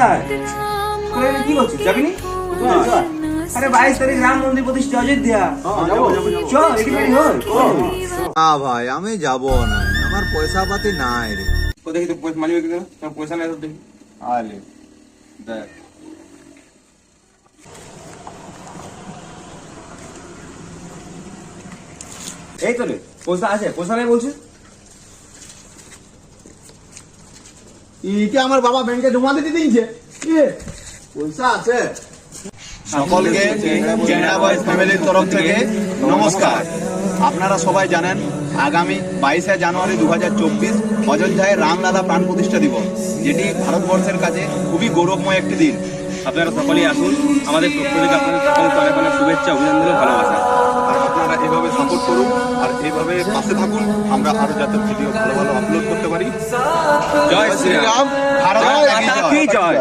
কোথায়? কি করছিস? যাবি নি? আরে 22 তারিখ রাম মন্দির প্রতিষ্ঠা অযোধ্যা। চল রেডি ফেডি হই। না ভাই আমি যাব না, আমার পয়সা পাতি নাই রে। দেখি তো পয়সা মানি কিনা, পয়সা নাই তো দেখি। আলে দেখ এই তো রে পয়সা আছে, পয়সা নাই বলছিস? ইকে আমার বাবা ব্যাংকে জমা দিতে দিয়েছে কি পয়সা আছে। সকলকে চেনা বয়েজ ফ্যামিলির তরফ থেকে নমস্কার। আপনারা সবাই জানেন আগামী 22শে জানুয়ারি 2024 অযোধ্যায় রামলালা প্রাণ প্রতিষ্ঠা দিবস, যেটি ভারতবর্ষের কাছে খুবই গৌরবময় একটি দিন। আপনারা সকলেই আসুন, আমাদের পক্ষ থেকে আপনাদের সকলকে অনেক অনেক শুভেচ্ছা, অভিনন্দন ও ভালোবাসা। আর আপনারা এইভাবে সাপোর্ট করুন আর এইভাবে পাশে থাকুন, আমরা আরো যাতে ভিডিও ভালো ভালো আপলোড করতে পারি। জয় শ্রীরাম, ভারত মাতা কি জয়।